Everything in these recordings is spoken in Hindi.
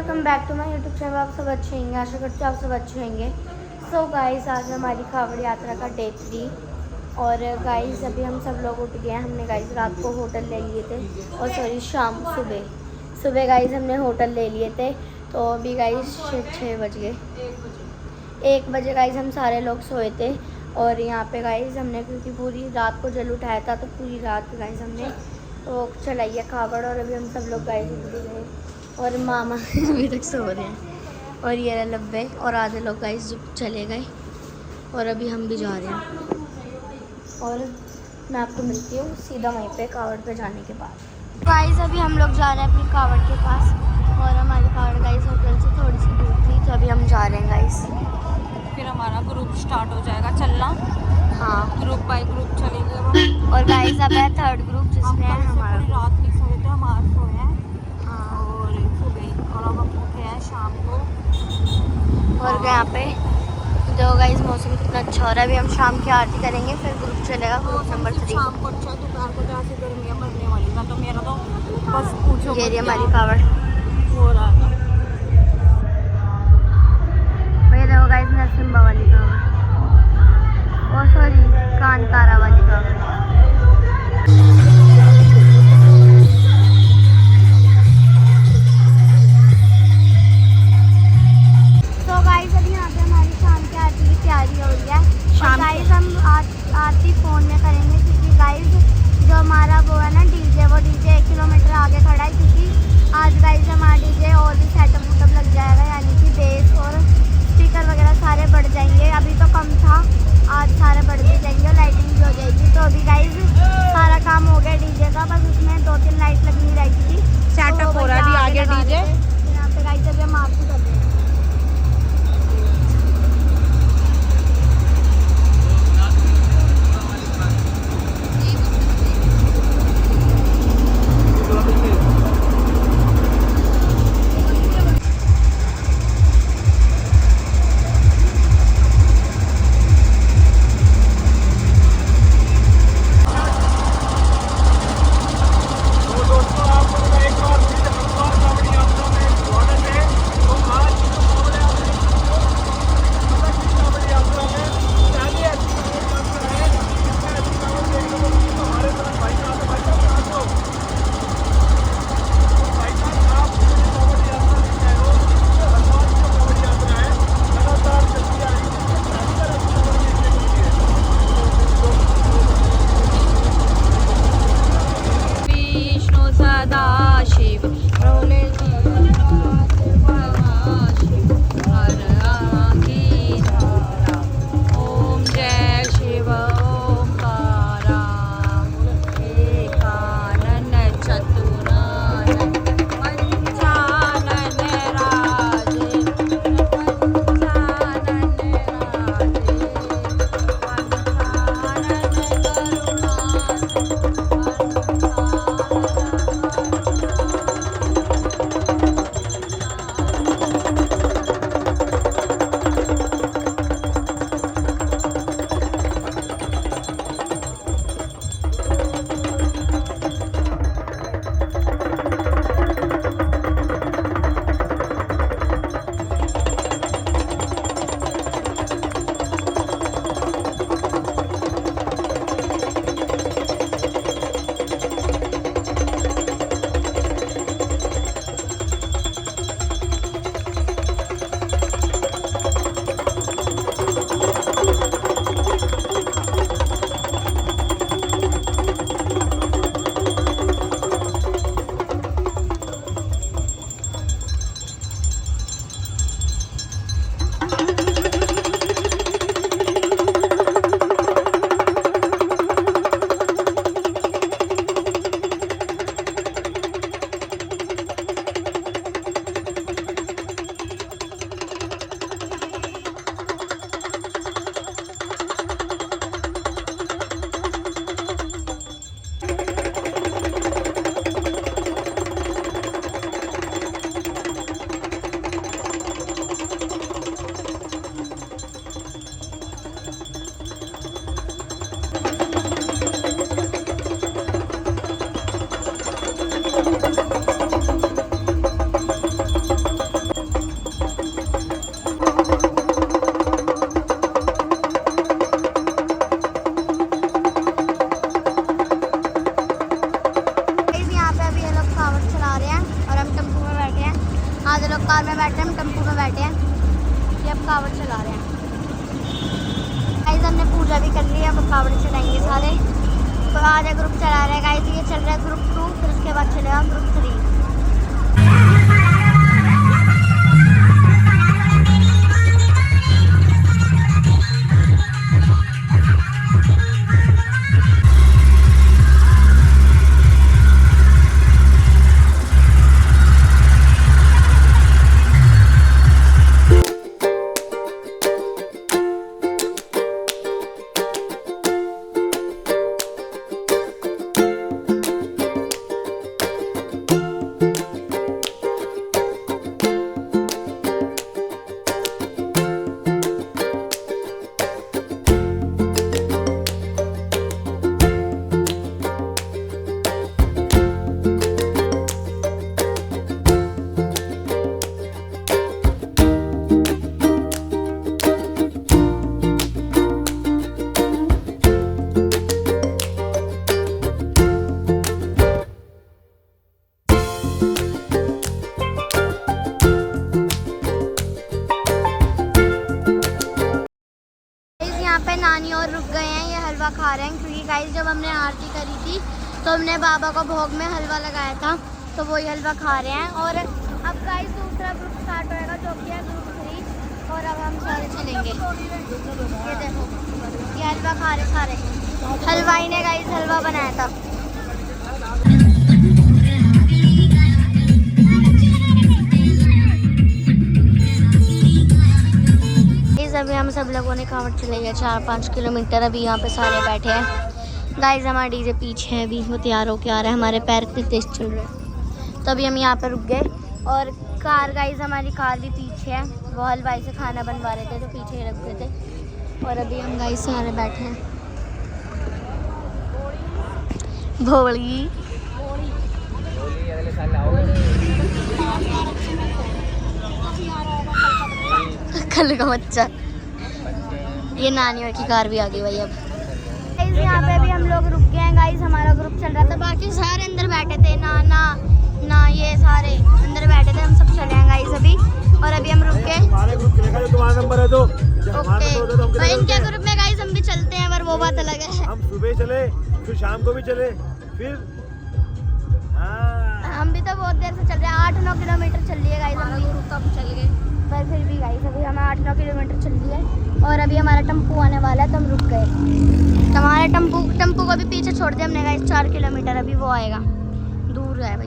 Welcome back to my YouTube channel. आप सब अच्छे होंगे, आशा करते हैं आप सब अच्छे होंगे। सो गाइस, आज हमारी कावड़ यात्रा का डे 3 और गाइस अभी हम सब लोग उठ गए हैं। हमने गाइस रात को होटल ले लिए थे और सॉरी सुबह गाइस हमने होटल ले लिए थे। तो अभी गाइस 6 बज गए, 1 बजे गाइस हम सारे लोग सोए थे। और यहाँ पे गाइस हमने क्योंकि पूरी रात को जल उठाया था तो पूरी रात गाइस हमने तो चलाई है कावड़। और अभी हम सब लोग गाइस उठ गए और मामा अभी तक सो रहे हैं और ये लब्बे और आधे लोग गाइस चले गए और अभी हम भी जा रहे हैं। और मैं आपको मिलती हूँ सीधा वहीं पे कावड़ पे जाने के बाद। गाइस अभी हम लोग जा रहे हैं अपनी कावड़ के पास और हमारी कावड़ गाइस होटल से थोड़ी सी दूर थी तो अभी हम जा रहे हैं गाइस। फिर हमारा ग्रुप स्टार्ट हो जाएगा चलना। हाँ, ग्रुप बाय ग्रुप चलेंगे। और गाइस अब है थर्ड ग्रुप जिसमें है हमारा। रात नहीं सोए थे, हम आज सोए हैं। हाँ, और सुबह और अब हम उठे हैं शाम को। और यहाँ पे जो गाइस मौसम कितना अच्छा हो रहा है। अभी हम शाम की आरती करेंगे फिर ग्रुप चलेगा, ग्रुप नंबर 3। शाम को अच्छा, दोपहर को जैसे गर्मियाँ मरने वाली था तो मेरा तो बस पूछो ये हमारी कावड़ हो रहा था। ये देखो गाइस नरसिम्हा वाली कावड़, ओ सॉरी कांतारा वाली कावड़। तो गाइस अभी यहाँ पे हमारी शाम की आरती की तैयारी हो रही है। और गाइस हम आरती फ़ोन में करेंगे क्योंकि गाइस जो हमारा वो है ना डीजे, वो डीजे 1 किलोमीटर आगे खड़ा है क्योंकि आज गाइस हमारा डीजे और भी सेटअप लग जाएगा, यानी कि बेस और स्पीकर वगैरह सारे बढ़ जाएंगे। अभी तो कम था, आज सारे बढ़ भी जाएंगे और लाइटिंग भी हो जाएगी। तो अभी गाइस सारा काम हो गया डीजे का, बस उसमें 2-3 लाइट लगनी रहती थी। सेटअप हो रहा है अभी आगे डीजे। यहाँ पे गाइस अभी हम आरती कर रहे हैं। कावड़ चला रहे हैं। गाइस हमने पूजा भी कर ली है, अब कावड़ चलाएंगे सारे। तो आधा ग्रुप चला रहे हैं गाइस, ये चल रहा है ग्रुप 2, फिर उसके बाद चलेगा ग्रुप 3। नानी और रुक गए हैं, ये हलवा खा रहे हैं क्योंकि गाइस जब हमने आरती करी थी तो हमने बाबा को भोग में हलवा लगाया था, तो वही हलवा खा रहे हैं। और अब गाइस दूसरा ग्रुप स्टार्ट होएगा जो कि है ग्रुप 3, और अब हम सारे चलेंगे। ये देखो ये हलवा खा रहे सारे, हलवाई ने गाइस हलवा बनाया था। अभी हम सब लोगों ने कावड़ चले गए 4-5 किलोमीटर। अभी यहाँ पे सारे बैठे हैं गाइस, हमारा डीजे पीछे है, अभी वो तैयार होके आ रहा है, हमारे पैर इतने तेज चल रहे हैं। तो अभी हम यहाँ पे रुक गए और कार गाइस हमारी कार भी पीछे है, वो हलवाई से खाना बनवा रहे थे तो पीछे ही रख गए थे। और अभी हम गाइस सारे बैठे हैं। भोली कल का बच्चा, ये नानियों की कार भी आ गई भाई। अब गाइस यहाँ पे भी हम लोग रुक गए हैं गाइस, हमारा ग्रुप चल रहा था, बाकी सारे अंदर बैठे थे, ना ये सारे अंदर बैठे थे, हम सब चले हैं गाइस अभी। और अभी हम रुक गए, हमारे ग्रुप चलेगा जो तुम्हारा नंबर है तो ओके। इनके ग्रुप में गाइस हम भी चलते हैं, पर वो बात अलग है। हम सुबह चले फिर शाम को भी चले, फिर हम भी तो बहुत देर से चल रहे हैं, 8-9 किलोमीटर चल लिए गाइस हम भी, कब चल गए पर फिर भी गाइस अभी हमें 8-9 किलोमीटर चल लिए। और अभी हमारा टेम्पो आने वाला है तो हम रुक गए। हमारे टेम्पो को भी पीछे छोड़ दिया हमने गाइस 4 किलोमीटर, अभी वो आएगा, दूर है भाई।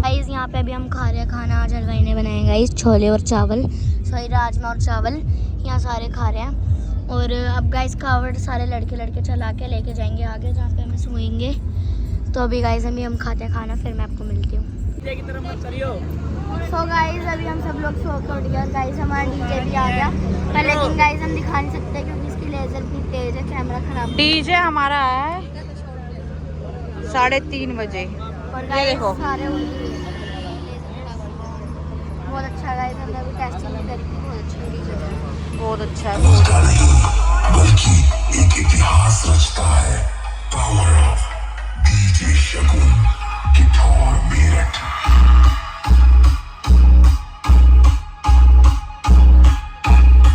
गाइस यहाँ पे अभी हम खा रहे हैं खाना, आज हलवाई ने बनाए गाइस छोले और चावल, सॉरी राजमा और चावल, यहाँ सारे खा रहे हैं। और अब गाइस कावड़ सारे लड़के चला के लेके जाएंगे आगे जहाँ पे हमें सोएंगे। तो अभी गाइस अभी हम खाते हैं खाना, फिर मैं आपको मिलती हूँ। सो गाइस अभी हम सब लोग सो के उठ गए, गाइस हमारा डीजे भी आ गया, पर लेकिन गाइस हम दिखा नहीं सकते क्योंकि इसकी लेजर भी तेज है, कैमरा खराब। डीजे हमारा है 3:30 बजे, और ये देखो सारे बहुत अच्छा गाइस, हमने अभी टेस्टिंग भी करी थी, बहुत अच्छा डीजे, बहुत अच्छा है। बल्कि एक इतिहास रचता है। Power of DJ Shagun guitar Meerut.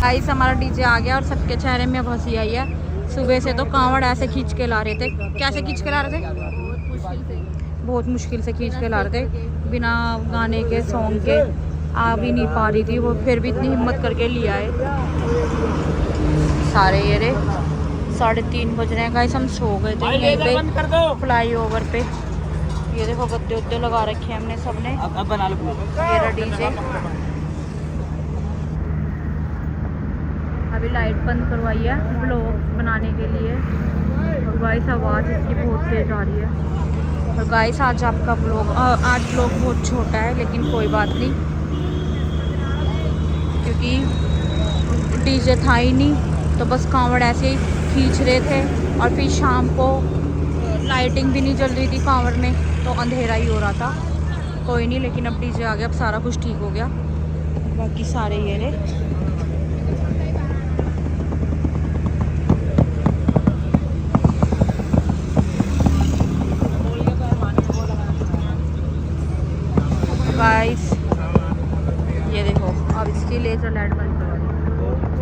Guys हमारा डीजे आ गया और सबके चेहरे में अब हंसी आई है। सुबह से तो कांवड़ ऐसे खींच के ला रहे थे, कैसे खींच के ला रहे थे, बहुत मुश्किल से खींच के ला रहे थे, बिना गाने के सॉन्ग के आ भी नहीं पा रही थी वो, फिर भी इतनी हिम्मत करके लिया है सारे। ये रे 3:30 बज रहे हैं गाइस, हम सो गए थे यहीं पे फ्लाई ओवर पे। ये देखो गद्दे उद्दे लगा रखे हैं हमने सबने। अब बना लो मेरा डीजे अभी लाइट बंद करवाई है ब्लॉग बनाने के लिए, और गाइस आवाज़ इसकी बहुत तेज आ रही है। और गाइस आज आपका ब्लॉग बहुत छोटा है, लेकिन कोई बात नहीं क्योंकि डीजे था ही नहीं, तो बस कांवड़ ऐसे ही खींच रहे थे। और फिर शाम को लाइटिंग भी नहीं जल रही थी कांवड़ में, तो अंधेरा ही हो रहा था। कोई नहीं, लेकिन अब डीजे आ गया, अब सारा कुछ ठीक हो गया। बाकी सारे ये रहे गाइस, ये देखो अब इसकी लेजर लाइट बंद करवा दी।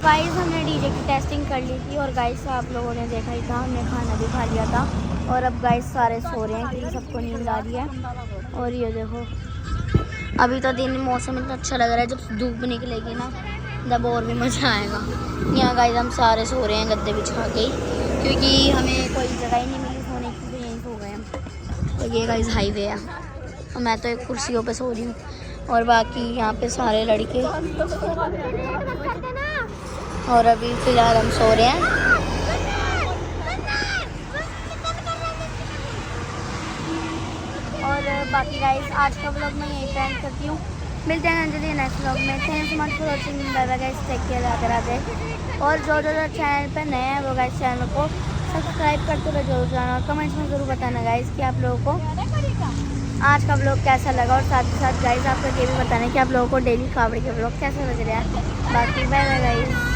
गाइस हमने डीजे की टेस्टिंग कर ली थी और गाइस आप लोगों ने देखा ही था, हमने खाना भी खा लिया था और अब गाइस सारे सो रहे हैं क्योंकि सबको नींद आ रही है। और ये देखो अभी तो दिन मौसम इतना अच्छा लग रहा है, जब धूप निकलेगी ना तब और भी मज़ा आएगा। यहाँ गाइस हम सारे सो रहे हैं गद्दे बिछा के, क्योंकि हमें कोई जगह ही नहीं मिली सोने की, तो यहीं सो गए हम। तो ये गाइस हाईवे है और मैं तो एक कुर्सियों पे सो रही हूँ और बाकी यहाँ पे सारे लड़के। और अभी फ़िलहाल हम सो रहे हैं। और बाकी गाइस आज का व्लॉग मैं यहीं पे एंड करती हूँ। मिलते हैं जल्दी नेक्स्ट व्लॉग में। Thank you so much for watching. Bye bye guys, take care, Radhe Radhe. और जो चैनल पे नए हैं वो गाइस चैनल को सब्सक्राइब करते रहो जरूर जाना और कमेंट्स में ज़रूर बताना गाइस कि आप लोगों को आज का व्लॉग कैसा लगा। और साथ ही साथ गाइस आपको ये भी बताना है कि आप लोगों को डेली कावड़ के व्लॉग कैसे लग रहा है। बाकी बाय बाय गाइस।